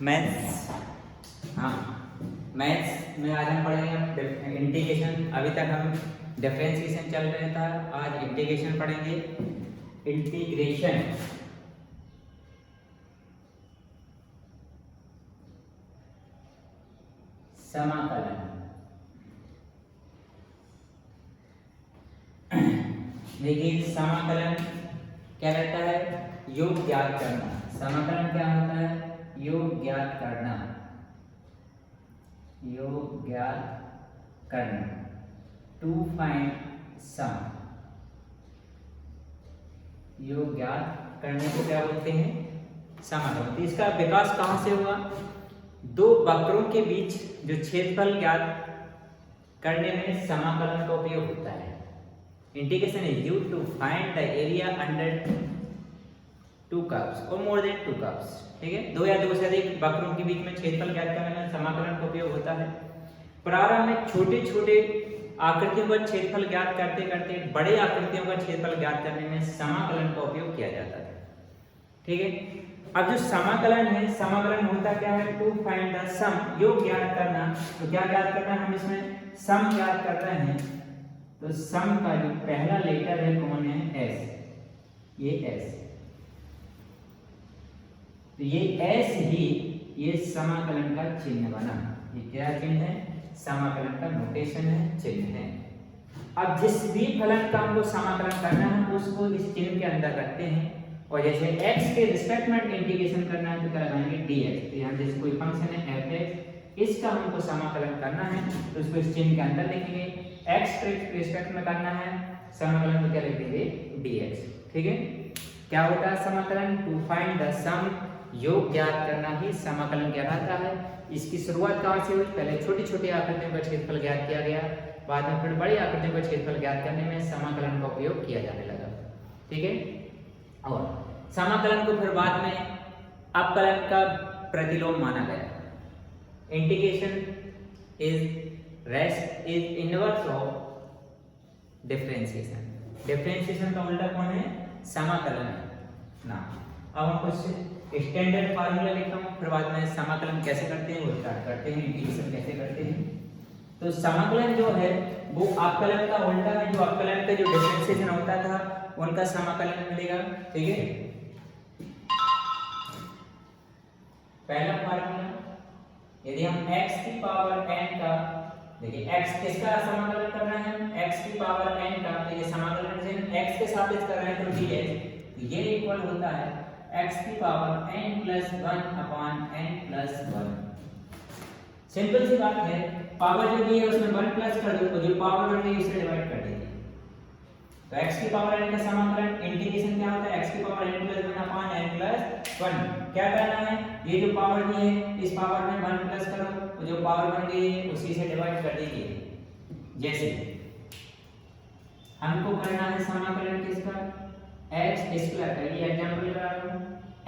Maths, हाँ maths में आज हम पढ़ेंगे इंटीग्रेशन। अभी तक हम डिफरेंशिएशन चल रहा था, आज इंटीग्रेशन पढ़ेंगे। इंटीग्रेशन समाकलन। देखिए समाकलन क्या रहता है? योग ज्ञात करना। समाकलन क्या होता है? योग ज्ञात करना, योग ज्ञात करना, टू फाइंड सम। योग ज्ञात करने को क्या बोलते हैं? समाकलन। तो इसका विकास कहां से हुआ? दो वक्रों के बीच जो क्षेत्रफल ज्ञात करने में समाकलन का उपयोग होता है। Integration is used to find the area under two curves और मोर देन टू कर्व्स। ठीक है, दो या दो से अधिक वक्रों के बीच में क्षेत्रफल ज्ञात करने में समाकलन का उपयोग होता है। प्रारंभ में छोटे छोटे आकृतियों का क्षेत्रफल ज्ञात करते करते बड़े आकृतियों का क्षेत्रफल ज्ञात करने में समाकलन का उपयोग किया जाता है। ठीक है, अब जो समाकलन है, समाकलन होता क्या है? टू फाइंड द सम, योग ज्ञात करना। तो क्या ज्ञात करना है? हम इसमें सम ज्ञात कर रहे हैं। तो सम का जो पहला लेटर है कौन है? एस। ये एस, तो ये एस ही ये समाकलन का चिन्ह बना। ये क्या चिन्ह है? समाकलन का नोटेशन है, चिन्ह है। अब जिस भी फलन का हमको समाकलन करना है उसको इस चिन्ह के अंदर रखते हैं, और जैसे x के रिस्पेक्ट में इंटीग्रेशन करना है तो क्या लगाएंगे? dx। तो यहाँ जैसे कोई फंक्शन है fx, इसका हमको समाकलन करना है तो उसको इस चिन्ह के अंदर लिखेंगे। x के रिस्पेक्ट में करना है समाकलन तो क्या लिख देंगे? dx। ठीक है, क्या होता है समाकलन? टू फाइंड द सम, योग ज्ञात करना ही समाकलन कहलाता है। इसकी शुरुआत कहाँ से हुई? पहले छोटी छोटी आकृतियों का क्षेत्रफल ज्ञात किया गया, बाद में फिर बड़ी आकृतियों का क्षेत्रफल ज्ञात करने में समाकलन का उपयोग किया जाने लगा। ठीक है, और समाकलन को फिर बाद में अपकलन का प्रतिलोम माना गया। Integration is inverse of differentiation. Differentiation का उल्टा कौन है? समाकलन है ना। अब हम कुछ स्टैंडर्ड फार्मूला लिखता हूँ, फिर बाद में समाकलन कैसे करते हैं वो स्टार्ट करते हैं, इंटीग्रेशन कैसे करते हैं। तो समाकलन जो है वो अपकलन का उल्टा है। जो अपकलन का जो डिफरेंशिएशन होता था उनका समाकलन मिलेगा। ठीक है, पहला फार्मूला, यदि हम x की पावर n का, देखिए x किसका समाकलन करना है? x की पावर n का, तो ये समाकलन से x के सापेक्ष कर रहे हैं तो dx, ये इक्वल होता है x की power n plus 1 upon n plus 1। Simple सी बात है, पावर जो दी है उसमें 1 प्लस कर दो, तो जो पावर बन गई उसे डिवाइड कर दीजिए। तो x की पावर n का समाकलन इंटीग्रेशन क्या होता है? x की power n plus 1 upon n plus 1। क्या करना है? ये जो पावर दी है इस पावर में 1 प्लस करो, तो जो पावर बन गई है उसी से डिवाइड कर दीजिए। जैसे हमको करना है समाकलन किसका? x स्क्वायर का, ये एग्जांपल लगा रहा हूं।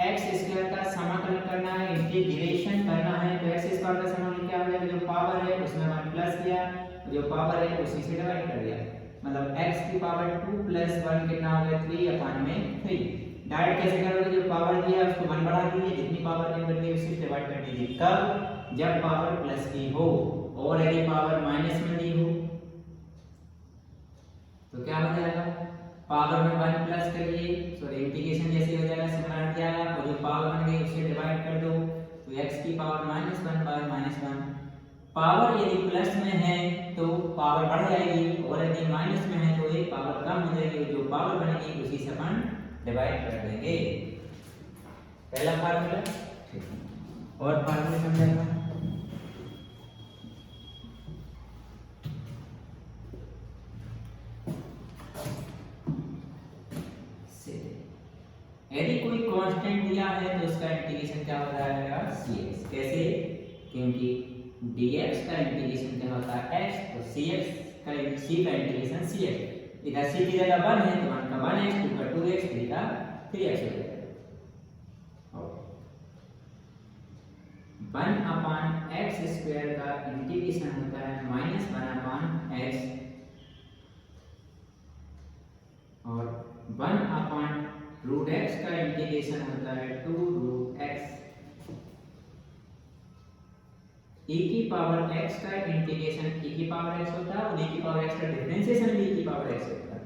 x स्क्वायर का समाकलन करना है, इंटीग्रेशन करना है, तो x स्क्वायर का समाकलन क्या हो जाएगा? जो पावर है उसमें 1 प्लस किया, जो पावर है उसी से डिवाइड कर दिया। मतलब x की पावर 2 प्लस 1 कितना हो गया? 3 अपॉन में 3। डायरेक्ट कैसे करोगे? जो पावर दिया है उसको 1 बढ़ा दीजिए, जितनी पावर नहीं बन गई उसी से डिवाइड कर दीजिए। कब? जब पावर प्लस की हो, और यदि पावर माइनस में दी हो तो क्या हो जाएगा? पावर में 1 प्लस करिए, सॉरी इंटीग्रेशन जैसे हो जाएगा, सिमिलरिटी आएगा, और जो पावर बन गई उसे डिवाइड कर दो, तो x की पावर -1 बाय -1। पावर यदि प्लस में है तो पावर बढ़ जाएगी, और यदि माइनस में है तो एक पावर कम हो जाएगी, जो पावर बनेगी उसी से अपन डिवाइड कर देंगे। पहला फार्मूला, और फार्मूला समझाएगा। यदि कोई कांस्टेंट दिया है तो उसका इंटीग्रेशन क्या हो जाएगा? cx। कैसे? क्योंकि dx का इंटीग्रेशन क्या होता है? x, तो c का इंटीग्रेशन cx। इधर c की जगह 1 है तो 1 का 1x, 2 का 2x, 3 का 3x हो जाएगा। 1 अपॉन x स्क्वायर का इंटीग्रेशन होता है -1 अपॉन x, और 1 अपॉन रूट एक्स का इंटीग्रेशन होता है 2 रूट एक्स, e की पावर x का इंटीग्रेशन e की पावर x होता है और e की पावर x का डिफरेंशिएशन भी e की पावर x होता है।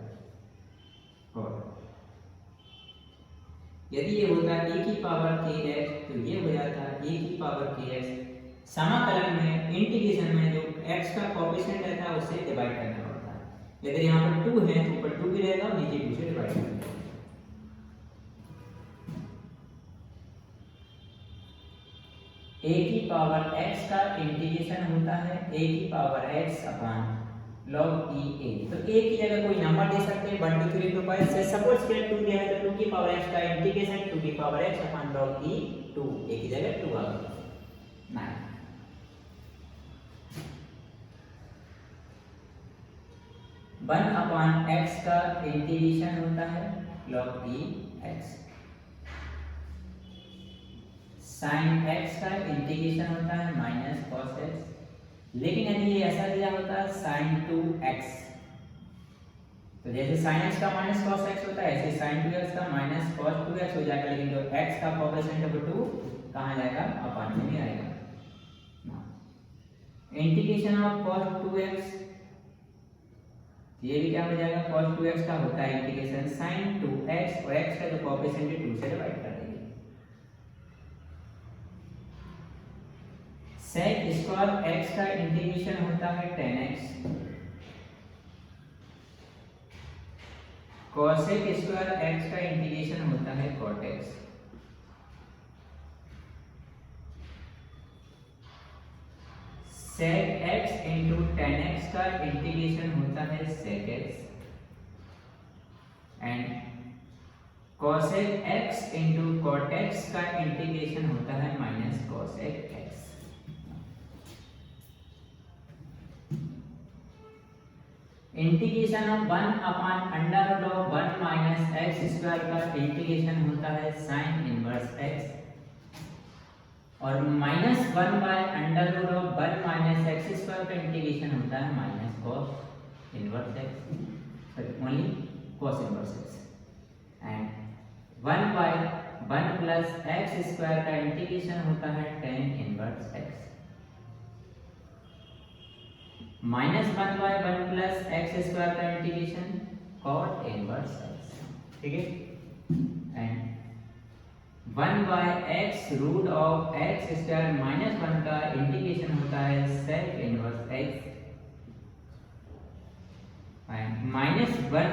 और यदि ये होता है e की पावर kx तो ये हो जाता है e की पावर kx। समाकलन में इंटीग्रेशन में जो x का कोएफिशिएंट रहता है उससे डिवाइड करना पड़ता है। यदि यहाँ पर 2 है तो ऊपर 2 भी रहेगा और नीचे 2 से डिवाइड करना है। a की पावर x का इंटीग्रेशन होता है a की power x upon log e a। तो a की जगह कोई नंबर दे सकते हैं 1 2 3 4 5 6। सपोज कि 2 दिया है तो 2 की पावर x का इंटीग्रेशन 2 की power x upon log e 2, a की जगह 2 आ गया 9। 1 अपॉन x का इंटीग्रेशन होता है log e x। sin x का इंटीग्रेशन होता है माइनस cos x। लेकिन यदि ये ऐसा दिया होता है sin 2x, तो जैसे sin x का माइनस cos x होता है ऐसे sin 2x का माइनस cos 2x हो जाएगा। लेकिन जो x का कोएफिशिएंट है वो 2 कहाँ जाएगा, अपॉन में ही आएगा। इंटीग्रेशन ऑफ cos 2x, ये भी क्या हो जाएगा, cos 2x का होता है इंटीग्रेशन sin 2x और x का जो कोएफिशिएंट है 2 से डिवाइड कर देंगे। sec स्क्वायर x का इंटीग्रेशन होता है 10x, cosec स्क्वायर x का इंटीग्रेशन होता है cot x, sec x into 10x का इंटीग्रेशन होता है sec x and cosec x into cot x का इंटीग्रेशन होता है minus cosec x। Integration of 1 upon under root of 1 minus x square का इंटीग्रेशन होता है साइन इनवर्स x और minus 1 by under root of 1 minus x square का integration होता है minus cos inverse x, only cos inverse x and 1 by 1 plus x square का integration होता है tan inverse x minus 1 by 1 plus x square का integration cot inverse x, ठीक है। And 1 by x root of x square minus 1 का integration होता है sec inverse x and minus 1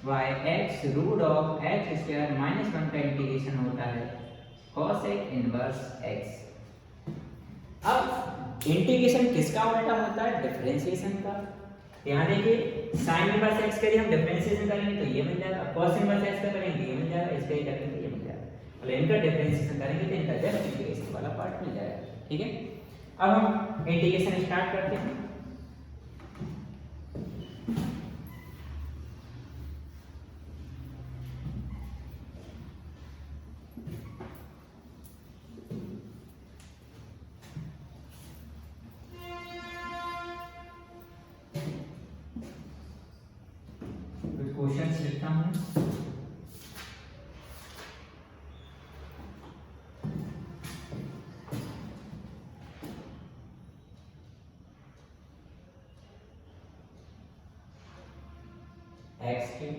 by x root of x square minus 1 का integration होता है cosec inverse x। अब इंटीग्रेशन किसका उल्टा होता है, डिफरेंशिएशन का। यहाँ देखिए sin इनवर्स x के लिए हम डिफरेंशिएशन करेंगे तो ये मिल जाएगा, cos इनवर्स x का करेंगे ये मिल जाएगा, इसका ही करेंगे तो ये मिल जाएगा। और इनका डिफरेंशिएशन करेंगे तो इनका जस्ट इंटीग्रेशन वाला पार्ट मिल जाएगा, ठीक है। अब हम इंटीग्रेशन स्टार्ट करते हैं। क्वेश्चन लिखता हूं। x क्यूब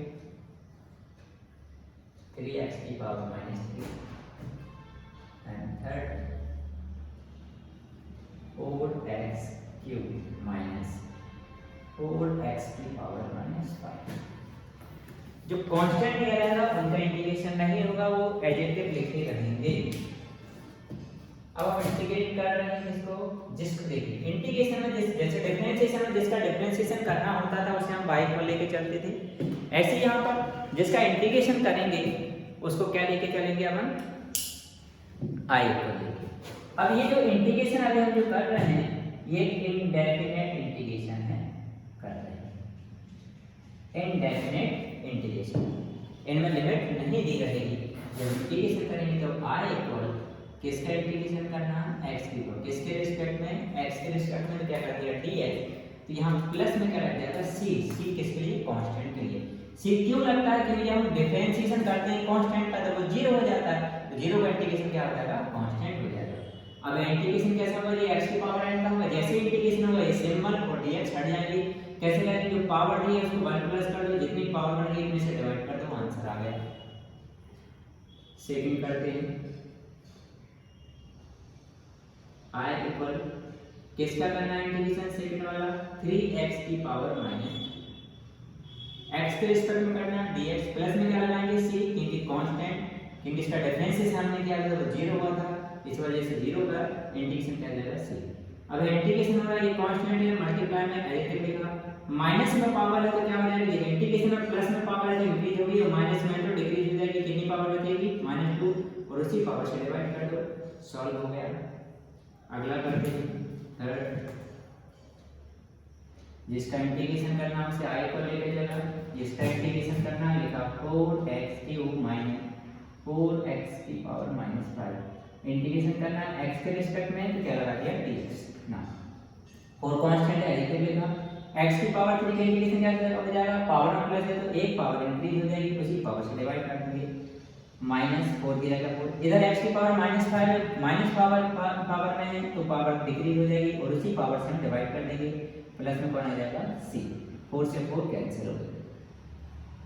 3x की power minus 3 and third 4x cube minus 4x की पावर माइनस 5। जो कांस्टेंट दिया रहेगा उनका इंटीग्रेशन नहीं होगा, वो एडजेक्टिव लिखे रहेंगे। अब हम इंटीग्रेट कर रहे हैं इसको, जिसको देखिए इंटीग्रेशन में जैसे डिफरेंशिएशन में जिसका डिफरेंशिएशन करना होता था उसे हम y को लेके चलते थे, ऐसे यहाँ पर जिसका इंटीग्रेशन करेंगे उसको क्या लेके चलेंगे अब हम i को लेके। अब ये जो इंटीग्रेशन अभी हम जो कर रहे हैं ये इनडेफिनेट इंटीग्रेशन है, कर रहे हैं इनडेफिनेट इंटीग्रेशन, इनमें लिमिट नहीं दी रहेगी। जब इंटीग्रेशन करेंगे तो i इक्वल किसका इंटीग्रेशन करना है, x की इक्वल किसके रिस्पेक्ट में, x के रिस्पेक्ट में क्या कर दिया dx, तो यहाँ प्लस में क्या रख दिया था c, c किसके लिए, कांस्टेंट के लिए। सी क्यों लगता है? क्योंकि हम डिफरेंशिएशन करते हैं कांस्टेंट का तो वो जीरो हो जाता है, तो जीरो का इंटीग्रेशन क्या हो जाएगा? कांस्टेंट हो जाएगा। अब इंटीग्रेशन कैसा होगा? ये x की पावर n का होगा, जैसे इंटीग्रेशन होगा ये सिंबल और dx हट जाएंगे। कैसे करेंगे? जो पावर दी है उसको 1 प्लस कर दो, जितनी पावर बन गई इतने से डिवाइड कर दो, आंसर आ गया। सेकंड करते हैं, i इक्वल किसका करना है इंटीग्रेशन? सेकंड वाला 3x की पावर माइनस x के रिस्पेक्ट में करना है, dx प्लस में क्या लगाएंगे? c, क्योंकि कांस्टेंट, क्योंकि इसका डिफरेंशिएशन हमने किया था तो जीरो हुआ था, इस वजह से जीरो का इंटीग्रेशन क्या जाएगा? c। अब इंटीग्रेशन हो रहा है, ये कांस्टेंट है, मल्टीप्लाई में एडिटिव लिखा, माइनस में पावर है तो क्या हो जाएगा? इंटीग्रेशन में प्लस में पावर है तो इंक्रीज होगी और माइनस में तो डिक्रीज हो जाएगी। कितनी पावर बचेगी? -2 और उसी पावर से डिवाइड कर दो, सॉल्व हो गया। अगला करते हैं थर्ड, जिसका इंटीग्रेशन करना है उसे i को लेके चला, जिसका इंटीग्रेशन करना है लिखा 4x³ माइनस 4x की पावर -5। इंटीग्रेशन करना है x के रिस्पेक्ट में तो क्या लगा दिया? dx ना, और कांस्टेंट है एडिटिव लिखा, x की पावर 3 का इंटीग्रेशन क्या हो जाएगा? पावर में प्लस है तो एक पावर इंक्रीज हो जाएगी, उसी पावर से डिवाइड कर देंगे, -4 की जगह 4। इधर x की पावर -5 माइनस पावर में है तो पावर डिक्रीज हो जाएगी और उसी पावर से हम डिवाइड कर देंगे, प्लस में कौन आ जाएगा? c, 4 से 4 कैंसिल हो गया,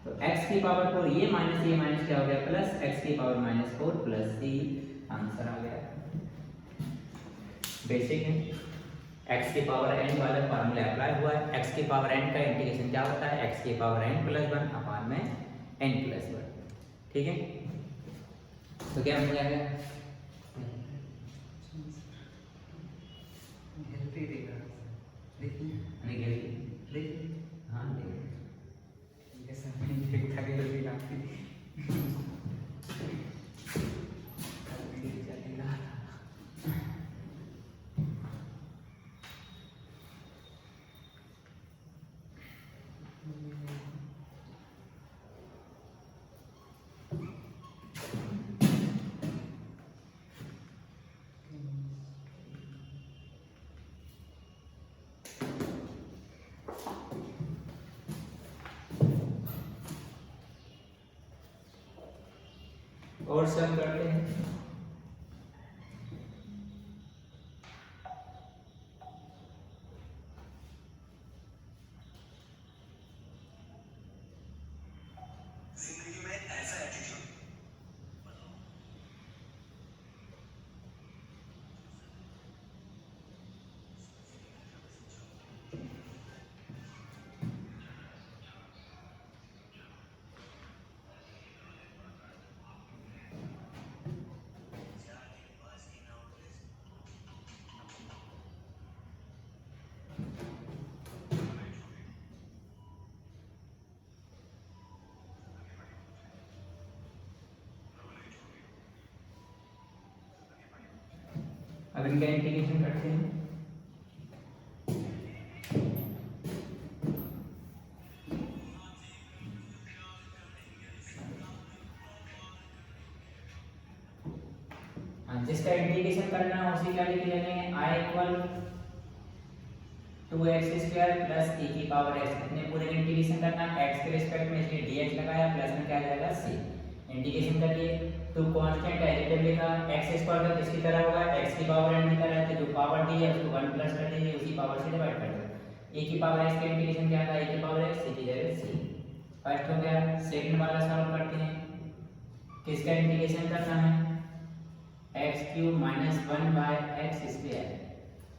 तो x की पावर 4, ये माइनस क्या हो गया? प्लस, x की पावर -4 प्लस c, आंसर आ गया। बेसिक है, x की पावर n वाला फार्मूला अप्लाई हुआ है। x की पावर n का इंटीग्रेशन क्या होता है? x की पावर n+1 अपान में n+1, ठीक है। तो क्या हो जाएगा? हाँ और सब करते हैं। अब इनका इंटीग्रेशन करते हैं। जिसका इंटीग्रेशन करना है उसी क्या लिख लेंगे? i equal 2x² plus e की पावर x, अपने पूरे इंटीग्रेशन करना x के रिस्पेक्ट में, इसलिए dx लगाया, प्लस में क्या आ जाएगा? c। इंटीग्रेशन करिए तो कांस्टेंट एडिटिव लिखा, x² का किसकी तरह होगा? x की पावर n की तरह है, तो जो पावर दी है उसको 1 प्लस कर दीजिए, उसी पावर से डिवाइड कर दो। e की पावर x का इंटीग्रेशन क्या था? e की पावर x, c की जगह c। फर्स्ट हो गया। सेकंड वाला सॉल्व करते हैं, किसका इंटीग्रेशन करना है? x³ - 1/x²।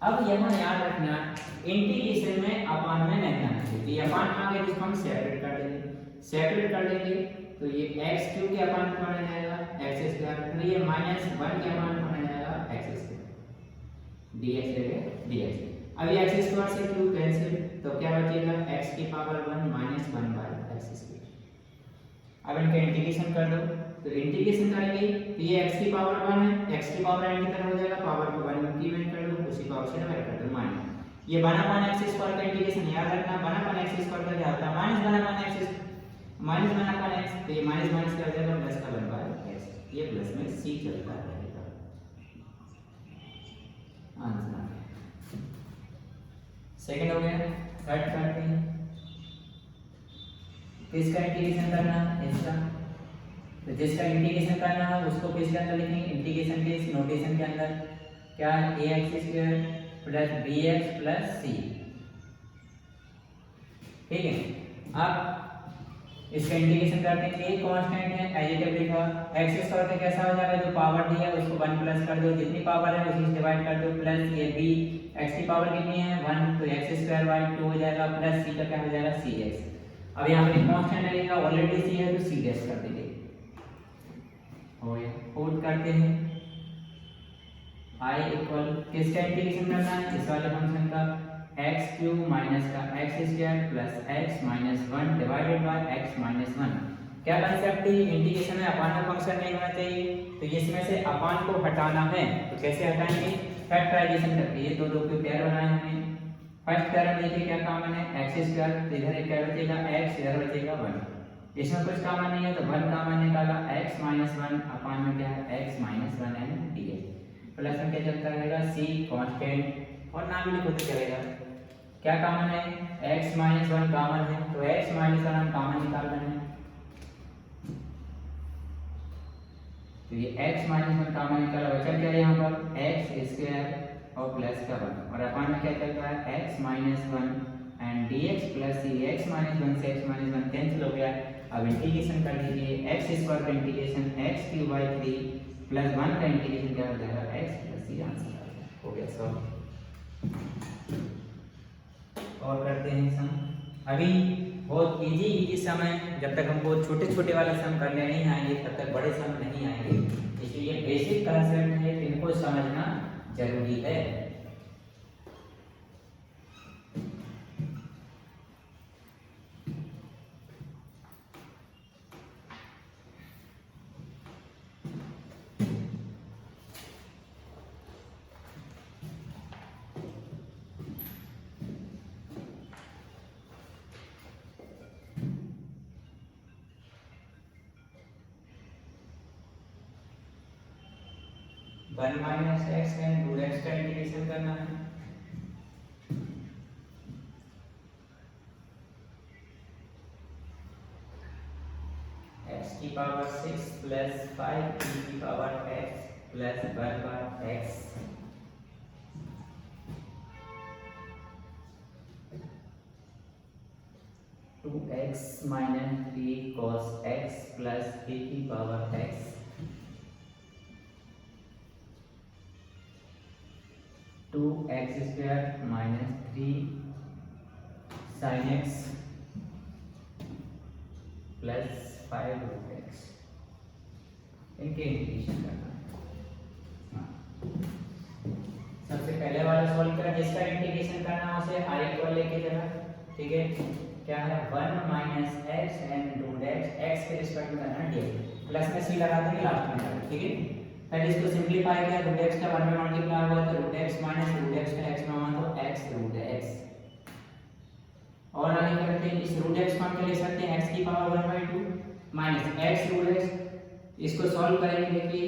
अब यहाँ याद रखना इंटीग्रेशन में अपान में नहीं आना चाहिए, ये अपान आ गया जिसको हम सेपरेट कर देंगे, तो ये x³ के अपान में बन जाएगा x², तो ये -1 के अपान में बन जाएगा x², dx जगह dx। अब ये x² से q कैंसिल, तो क्या बचेगा? x की पावर 1 - 1/x²। अब इनका इंटीग्रेशन कर दो, तो इंटीग्रेशन करेंगे तो ये x की पावर 1 है, x की पावर n की तरह हो जाएगा, पावर को 1 इंक्रीमेंट कर दो, उसी पावर से डिवाइड कर दो, माइनस ये 1/x² का इंटीग्रेशन याद रखना, 1/x² का क्या होता है? -1/x, तो ये माइनस क्या हो जाएगा? प्लस का 1/x, ये प्लस में c चलता रहेगा, आंसर। सेकंड हो गया। थर्ड करते हैं, किसका इंटीग्रेशन करना है, इसका। तो जिसका इंटीग्रेशन करना है उसको किसके अंदर लिखेंगे, इंटीग्रेशन के इस नोटेशन के अंदर क्या है, a x square plus b x plus c. ठीक है, अब इसका इंटीग्रेशन करते हैं, ए कांस्टेंट है एज इट इज लिखा, एक्स स्क्वायर का कैसा हो जाएगा, जो पावर दी है उसको 1 प्लस कर दो, जितनी पावर है उसी से डिवाइड कर दो, प्लस ये बी एक्स की पावर कितनी है 1, तो एक्स स्क्वायर बाय 2 हो जाएगा, प्लस सी का क्या हो जाएगा सी एक्स। अब यहाँ पे कांस्टेंट लगेगा, ऑलरेडी सी है तो सी डैश कर देंगे, हो गया। पुट करते हैं i इक्वल किसका इंटीग्रेशन करना है, इस वाले फंक्शन का एक्स क्यूब माइनस का x square plus x minus 1 divided by x minus 1। क्या कंसेप्ट है, इंटीग्रेशन में अपान का फंक्शन नहीं होना चाहिए, तो इसमें से अपान को हटाना है, तो कैसे हटाएंगे, फैक्टराइजेशन करके। ये दो के पेयर बनाए हमने, फर्स्ट पेयर में देखिए क्या कॉमन है, एक्स स्क्वायर, तो इधर एक क्या बचेगा एक्स, इधर बचेगा 1, इसमें कुछ कॉमन नहीं है तो 1 कॉमन निकाला, एक्स माइनस 1 अपान में क्या है x minus 1 and ds, plus में क्या चलता रहेगा सी कांस्टेंट, और नाम लिखो तो चलेगा। क्या कॉमन है, x माइनस 1 कॉमन है, तो x माइनस 1 हम कॉमन निकाल रहे हैं, तो ये x माइनस 1 कॉमन निकाला, बचा क्या है यहाँ पर एक्स स्क्वायर और प्लस का 1, और अपान में क्या चल रहा है x minus 1 and dx plus C, x minus 1 से x माइनस 1 कैंसिल हो गया। अब इंटीग्रेशन कर लीजिए, एक्स स्क्वायर का integration x cube by 3 plus 1 का इंटीग्रेशन क्या हो जाएगा एक्स प्लस सी, आंसर हो गया सॉल्व। और करते हैं सम, अभी बहुत इजी सम है, जब तक हमको छोटे छोटे वाले सम करने नहीं आएंगे तब तक बड़े सम नहीं आएंगे, इसलिए बेसिक कंसेप्ट है, इनको समझना जरूरी है। One minus x and root x का इंटीग्रेशन करना है, एक्स की पावर 6 प्लस 5 की power x plus 1 by x, two x minus 3 cos x plus a की power x, 2x square minus 3 sin x plus 5 root x, इनके integration करना है। सबसे पहले वाला सॉल्व करा, जिसका इंटीग्रेशन करना है उसे i इक्वल लेके जाना, ठीक है। क्या है 1 minus x and root x, x के रिस्पेक्ट में करना है ds, प्लस में सी लगा देंगे लास्ट में, ठीक है। फिर इसको सिंपलीफाई किया, रूट एक्स का 1 में मल्टीप्लाई हुआ तो root x minus root x का x में हुआ तो x रूट एक्स, और आगे करते हैं इस रूट एक्स को हम ले सकते हैं x की power 1/2 minus x root x, इसको सॉल्व करेंगे, देखिए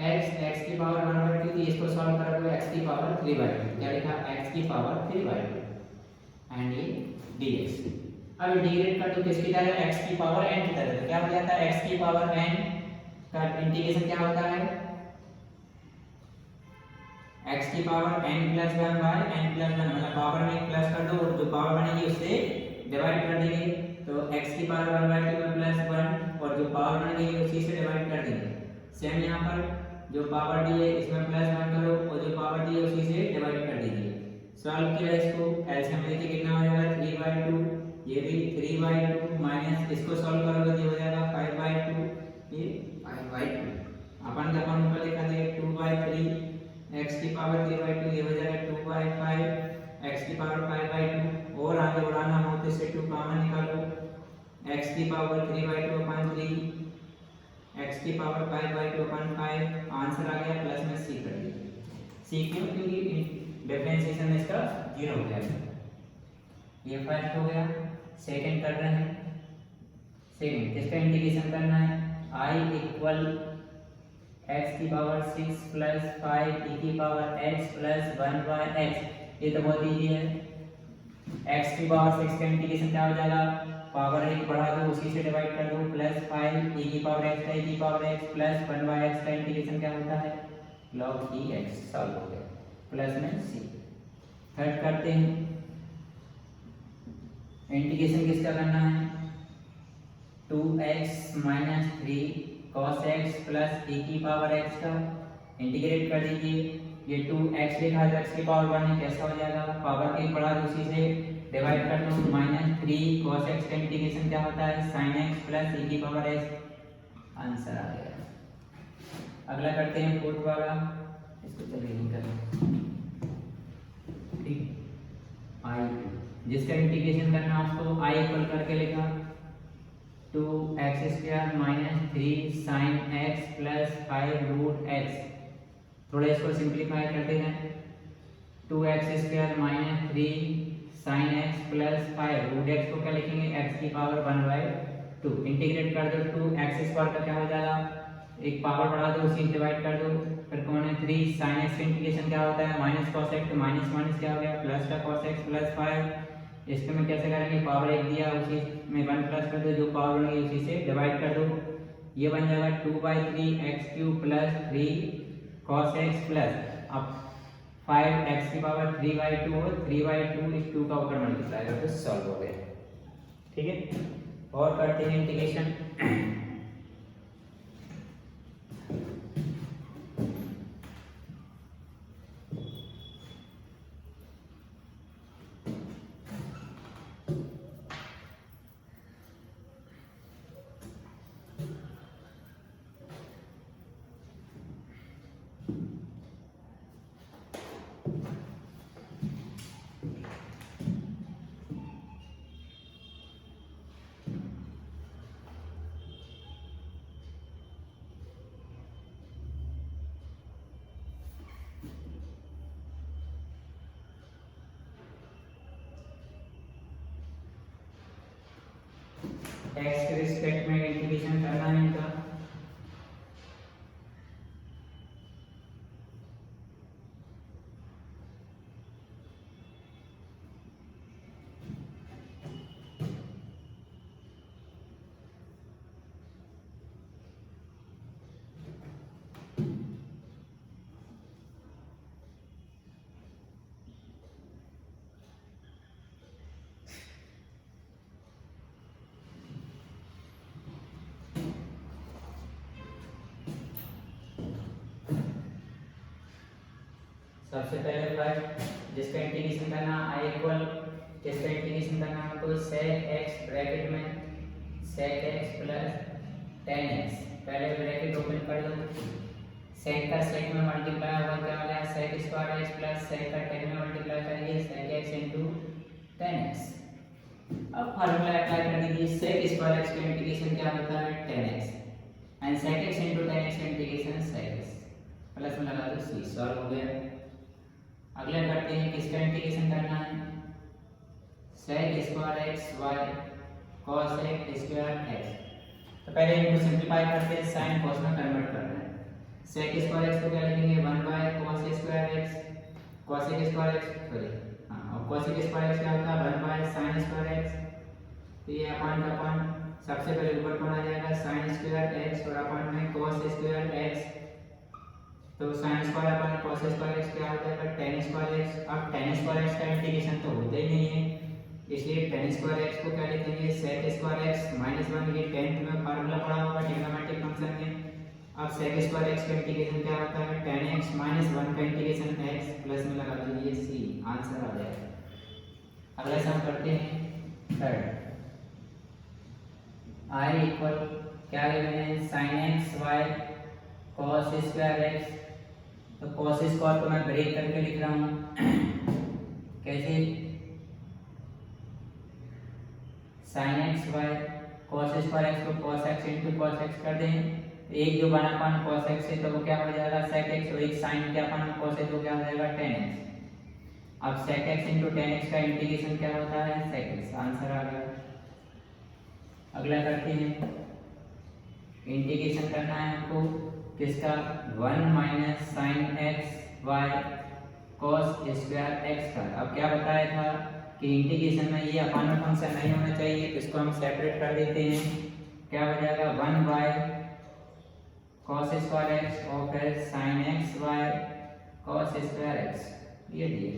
x की पावर 1/2, तो इसको सॉल्व करोगे x की पावर 3/2, क्या लिखा x की पावर 3/2 एंड ये dx। अब इंटीग्रेट कर दो किसकी तरह, x की पावर n की तरह, तो क्या हो जाता है x की पावर n का इंटीग्रेशन क्या होता है, x की power n plus 1 by n plus 1, मतलब पावर में प्लस कर दो और जो पावर बनेगी उससे डिवाइड कर देंगे, तो x की पावर 1/2 में प्लस 1 और जो पावर बनेगी उसी से डिवाइड कर देंगे। सेम यहाँ पर जो पावर दी है इसमें प्लस 1 करो और जो पावर दी है उसी से डिवाइड कर दीजिए। सॉल्व किया इसको, एलसीएम लेके कितना हो जाएगा 3/2, ये भी 3/2 माइनस इसको सॉल्व करोगे तो हो जाएगा 5/2, ये 5/2 अपन का अपन ऊपर लिखा दिया 2/3, x की पावर 3/2 ये हो जाएगा 2/5, x की पावर 5/2, और आगे बढ़ाना हो तो इससे 2 कॉमन निकालो, x की पावर 3/2/3, x की पावर 5/2/5, आंसर आ गया, प्लस में c कर दिया। c क्यों, क्योंकि डिफरेंशिएशन में इसका 0 हो गया, ये फर्स्ट हो गया। सेकंड कर रहे हैं, सेकंड किसका इंटीग्रेशन करना है, i इक्वल x की पावर 6 प्लस 5 e की power x plus 1 by x, ये तो बहुत इजी है। x की पावर 6 का इंटीग्रेशन क्या हो जाएगा पावर एक बढ़ा दो, उसी से डिवाइड कर दो, प्लस 5 e की पावर x का e की पावर x प्लस 1/x का इंटीग्रेशन क्या होता है log e x, सॉल्व हो गया, प्लस में c। थर्ड करते हैं, इंटीग्रेशन किसका करना है 2x minus 3 cos x plus e की पावर x का इंटीग्रेट कर दीजिए। ये 2x लिखा है, x की पावर 1 है, कैसा हो जाएगा, पावर एक बढ़ा दो, उसी से डिवाइड कर दो, माइनस 3 cos x का इंटीग्रेशन क्या होता है sin x प्लस e की पावर x, आंसर आ गया। अगला करते हैं फोर्थ वाला, इसको चलिए नहीं करें, ठीक, i जिसका इंटीग्रेशन करना आपको i इक्वल करके लिखा 2x² minus 3 sin x plus 5 root x। थोड़ा इसको सिंप्लीफाई करते हैं, 2x² minus 3 sin x plus 5 root x को क्या लिखेंगे x की पावर 1/2, इंटीग्रेट कर दो, 2x² का क्या हो जाएगा, एक पावर बढ़ा दो, उसी डिवाइड कर दो, फिर कौन है 3 sin x का इंटीग्रेशन क्या होता है माइनस cos x, तो माइनस माइनस क्या हो गया प्लस का cos x प्लस 5। इसको में कैसे करेंगे, पावर एक दिया, उसी में 1 प्लस कर दो, जो पावर बनेगी उसी से डिवाइड कर दो, ये बन जाएगा 2/3x³ plus 3 cos x plus अब 5x की पावर 3/2 हो, 3/2 इस 2 का ऊपर मल्टीप्लाई करके सॉल्व हो गया, ठीक है। और करते हैं इंटीग्रेशन, x के रिस्पेक्ट में इंटीग्रेशन करना है इनका, सबसे पहले फर्स्ट जिसका इंटीग्रेशन करना i इक्वल, जिसका इंटीग्रेशन करना है तो sec x ब्रैकेट में sec x plus tan x, पहले ब्रैकेट ओपन कर दो, sec का sec में मल्टीप्लाई होगा क्या हो गया sec square x plus sec का tan में मल्टीप्लाई करेंगे sec x into tan x। अब फार्मूला अप्लाई कर दीजिए, sec स्क्वायर x का इंटीग्रेशन क्या होता है tan x and sec x into tan x का इंटीग्रेशन sec x, प्लस में लगा दो c, सॉल्व हो गया। अगला करते हैं, किसका इंटीग्रेशन करना है sec square x y cos x square x, तो पहले इनको सिंपलीफाई करते हैं, sin cos में कन्वर्ट करना है, sec स्क्वायर x को क्या लिखेंगे 1/cos square x, cos square x sorry हां, और cos स्क्वायर x क्या होता है 1/sin स्क्वायर x, तो ये अपान का अपान सबसे पहले ऊपर कौन आ जाएगा sin स्क्वायर x और अपान में cos स्क्वायर x, तो sin square upon cos square x क्या होता है tan स्क्वायर x। अब tan स्क्वायर x का इंटीग्रेशन तो होता ही नहीं है, इसलिए tan स्क्वायर x को क्या लिखेंगे sec स्क्वायर x माइनस 1, ये 10th में फार्मूला पढ़ा होगा ट्रिग्नोमेट्रिक फंक्शन में। अब sec स्क्वायर x का इंटीग्रेशन क्या होता है tan x माइनस 1 का इंटीग्रेशन x, प्लस में लगा दीजिए c, आंसर आ जाएगा। अगला सम करते हैं थर्ड, i इक्वल क्या ले रहे हैं sin x y cos square x, तो cos स्क्वायर को मैं ब्रेक करके लिख रहा हूँ कैसे sin x y cos square x को cos x into cos x कर दें, एक जो बना पान cos x है तो वो क्या हो जाएगा sec x, और एक sin क्या पान cos है तो क्या हो जाएगा tan x। अब sec x into tan x का इंटीग्रेशन क्या होता है sec x, आंसर आ गया। अगला करते हैं, इंटीग्रेशन करना है हमको किसका 1 minus sine x y cos square x का। अब क्या बताया था कि इंटीग्रेशन में ये अपान में फंक्शन नहीं होना चाहिए, तो इसको हम सेपरेट कर देते हैं। क्या हो जाएगा 1 बाय cos स्क्वायर एक्स और फिर sin x by cos square x, ये दिए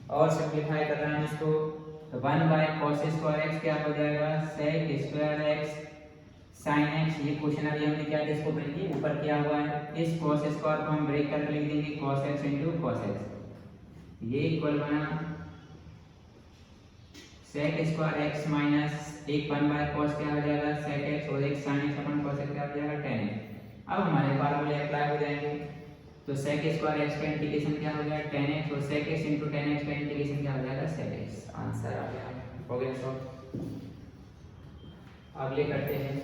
और सिंप्लीफाई कर रहे हैं इसको, तो 1 बाय cos स्क्वायर एक्स क्या हो जाएगा sec square x sin x। ये क्वेश्चन अभी हमने क्या इसको ब्रेक किया, ऊपर किया हुआ है, इस cos स्क्वायर को हम ब्रेक करके लिख देंगे cos x into cos x, ये इक्वल बना sec स्क्वायर x माइनस एक 1 बाय cos क्या हो जाएगा sec x और एक sin x अपन cos x क्या हो जाएगा tan x। अब हमारे फार्मूले अप्लाई हो जाएंगे, तो sec स्क्वायर x का इंटीग्रेशन क्या हो जाएगा tan x और sec x into tan x का इंटीग्रेशन क्या हो जाएगा sec x। आंसर आ गया, प्रॉब्लम सॉल्व। अगले करते हैं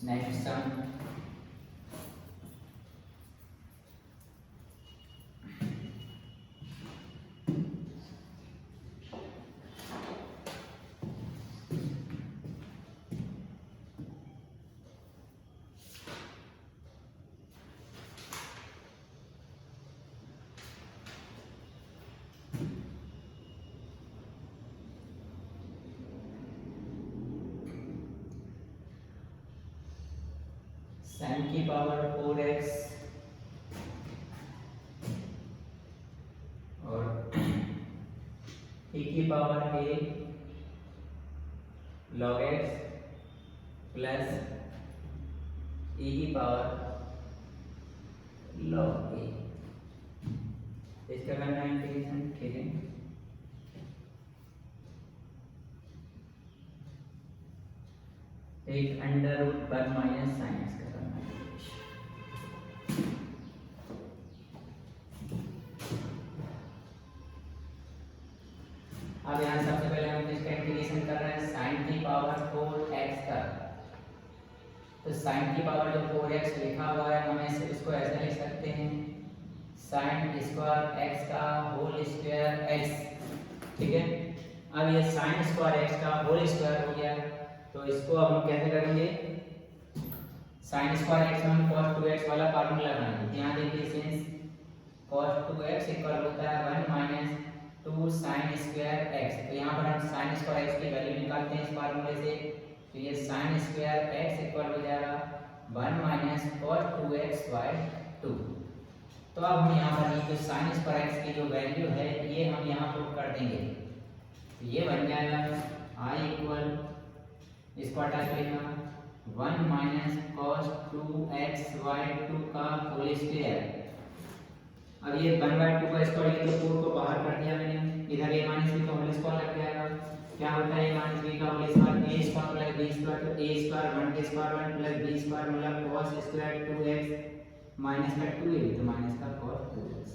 नेक्स्ट सम। sin की पावर 4x और e की power a log x plus e की पावर log a, इसका करना है इंटीग्रेशन, ठीक है। एक अंडर रूट पर माइनस साइन एक्स का करना है। अब यहाँ सबसे पहले हम इसका इंटीग्रेशन कर रहे हैं साइन की पावर 4x का, तो साइन की पावर जो 4x लिखा हुआ है हम ऐसे इसको ऐसे लिख सकते हैं साइन स्क्वायर x का होल स्क्वायर x, ठीक है। अब ये साइन स्क्वायर x का होल स्क्वायर हो गया, तो इसको अब हम कैसे करेंगे, sin स्क्वायर x में हम cos 2x वाला फार्मूला लगाएंगे। यहाँ देखिए सिंस cos 2x इक्वल होता है 1 माइनस 2 sin स्क्वायर x, तो यहाँ पर हम sin स्क्वायर x की वैल्यू निकालते हैं इस फार्मूले से, तो ये sin स्क्वायर x इक्वल हो जाएगा 1 माइनस cos 2x बाय 2। तो अब हम यहाँ पर ये जो sin स्क्वायर x की जो वैल्यू है ये हम यहाँ पुट कर देंगे, तो ये बन जाएगा i इक्वल इसको हटा के लिखा 1 माइनस cos 2x बाय 2 का होल स्क्वायर। अब ये 1 बाय 2 का स्क्वायर, ये तो 4 को बाहर कर दिया मैंने, इधर a माइनस b का होल स्क्वायर लग जाएगा। क्या होता है a माइनस b का whole square, a square plus b square, तो a स्क्वायर 1 के स्क्वायर 1 प्लस b स्क्वायर मतलब cos स्क्वायर 2x माइनस का 2a, तो माइनस का cos 2x,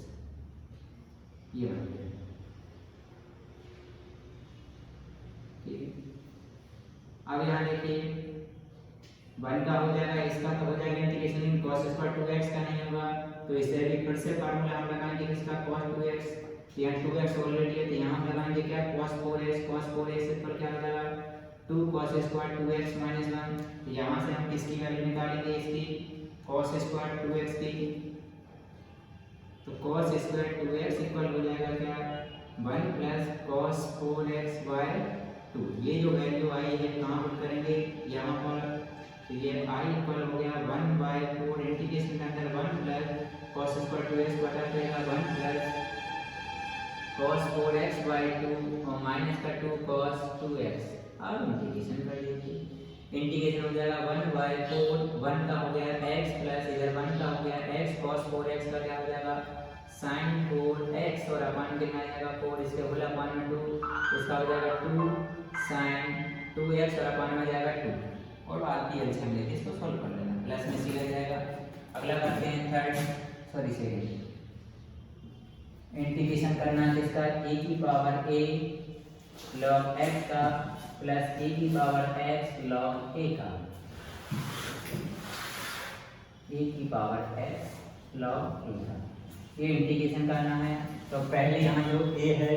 ये बन गया, ठीक। अब यहाँ देखिए 1 का हो जाएगा, इसका तो हो जाएगा इंटीग्रेशन cos स्क्वायर 2x का नहीं होगा, तो इसे भी फिर से फार्मूला हम लगाएंगे इसका cos 2x, यहाँ 2x ऑलरेडी है तो यहाँ हम लगाएंगे क्या cos 4x पर क्या हो जाएगा 2 cos स्क्वायर 2x माइनस 1, तो यहाँ से हम किसकी वैल्यू निकालेंगे इसकी cos स्क्वायर 2x की, तो cos स्क्वायर 2x इक्वल हो जाएगा क्या 1 प्लस cos 4x बाय 2। ये जो वैल्यू आई है कहाँ पुट करेंगे यहाँ पर, तो ये i इक्वल हो गया 1 बाय 4 इंटीग्रेशन के अंदर 1 प्लस cos स्क्वायर 2x बटा जाएगा 1 प्लस cos 4x बाय 2 और माइनस का 2 cos 2x। अब इंटीग्रेशन कर लीजिए, इंटीग्रेशन हो जाएगा 1 बाय 4, 1 का हो गया x प्लस इधर 1 का हो गया x cos 4x का क्या हो जाएगा sin 4x और अपन कितना आएगा 4, इसके होल अपन में 2, इसका हो जाएगा 2 sin 2x और अपन में जाएगा 2, और बाद की एलसीएम लेके इसको सॉल्व कर लेना, प्लस में सी लग जाएगा। अगला करते हैं सेकंड, इंटीग्रेशन करना है जिसका e की पावर a log x का प्लस e की पावर x log a का, e की पावर x log a का, ये इंटीग्रेशन करना है। तो पहले यहाँ जो a है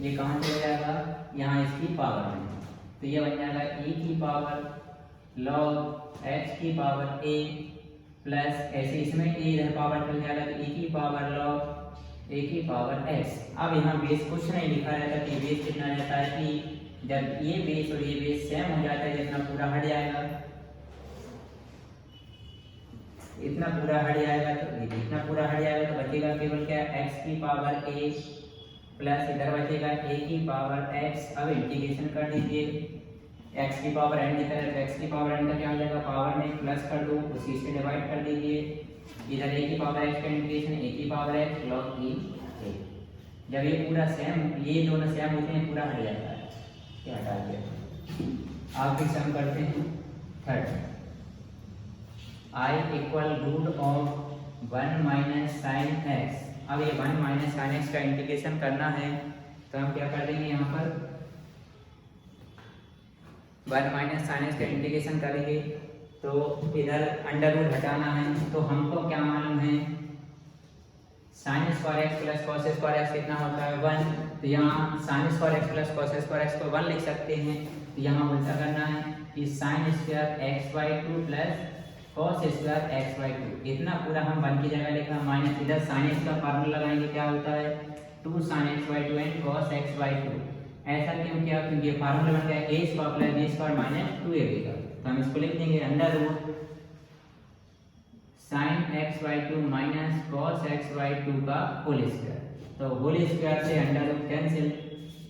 ये कहाँ चला जाएगा, यहाँ इसकी पावर में, तो ये बन जाएगा e की पावर log x की पावर a प्लस ऐसे इसमें ए इधर पावर चल जाएगा तो ए की पावर लॉग ए की पावर एक्स। अब यहाँ बेस कुछ नहीं लिखा रहता कि बेस कितना रहता है कि जब ये बेस और ये बेस सेम हो जाता है जितना पूरा हट जाएगा, इतना पूरा हट जाएगा तो ये इतना पूरा हट जाएगा तो बचेगा केवल क्या एक्स की पावर ए प्लस इधर बचेगा ए की पावर एक्स। अब इंटीग्रेशन कर दीजिए एक्स की पावर एन की तरफ, एक्स की पावर एन का क्या हो जाएगा पावर में प्लस कर दो उसी से डिवाइड कर दीजिए, इधर ए की पावर एक्स का इंटीग्रेशन ए की पावर एक्स लॉग ई ए। जब ये पूरा सेम ये दोनों सेम होते हैं पूरा हट जाता है, क्या हटा दिया। आप भी सम करते हैं third I equal root of 1 minus sine x. अब ये 1 माइनस साइन एक्स का इंटीग्रेशन करना है तो हम क्या कर देंगे यहाँ पर 1 माइनस साइन एक्स का इंटीग्रेशन करेंगे तो इधर अंडर रूट हटाना है तो हमको क्या मालूम है sine square x plus cos square x कितना होता है 1। तो यहाँ sine square x plus cos square x को 1 लिख सकते हैं। तो यहाँ उल्टा करना है कि sine square x by 2 plus cos square x by 2, इतना पूरा हम 1 की जगह लिखा माइनस इधर साइन एक्स का फार्मूला लगाएंगे क्या होता है 2 sine x by 2 and cos x by 2। ऐसा क्यों किया क्योंकि ये फार्मूला बन गया a square plus b square minus 2ab का। तो हम इसको लिख देंगे under root sine x by 2 minus cos x by 2 का होल स्क्वायर। तो होल स्क्वायर से अंडर रूट कैंसिल,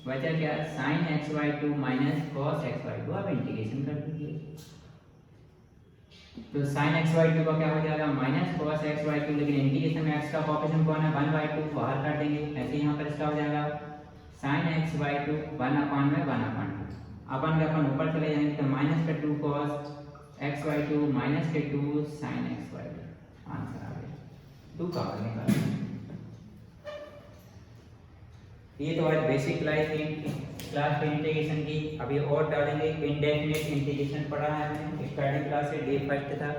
बचा क्या sine x by 2 minus cos x by 2। अब इंटीग्रेशन कर दीजिए तो साइन एक्स बाई 2 का क्या हो जाएगा माइनस कॉस एक्स बाई 2, लेकिन इंटीग्रेशन में एक्स का कोएफिशिएंट कौन है 1/2 बाहर कर देंगे। ऐसे यहाँ पर इसका हो जाएगा साइन एक्स बाई 2 1/2 अपन का अपन ऊपर चले जाएंगे तो माइनस का 2 कॉस एक्स बाई 2 माइनस के 2 साइन एक्स बाई 2। आंसर आ गया 2 का निकाल। ये तो आज बेसिक क्लास इंटीग्रेशन की। अभी और डालेंगे इंडेफिनिट इंटीग्रेशन पढ़ा है हमने स्टार्टिंग क्लास से डे फर्स्ट तक।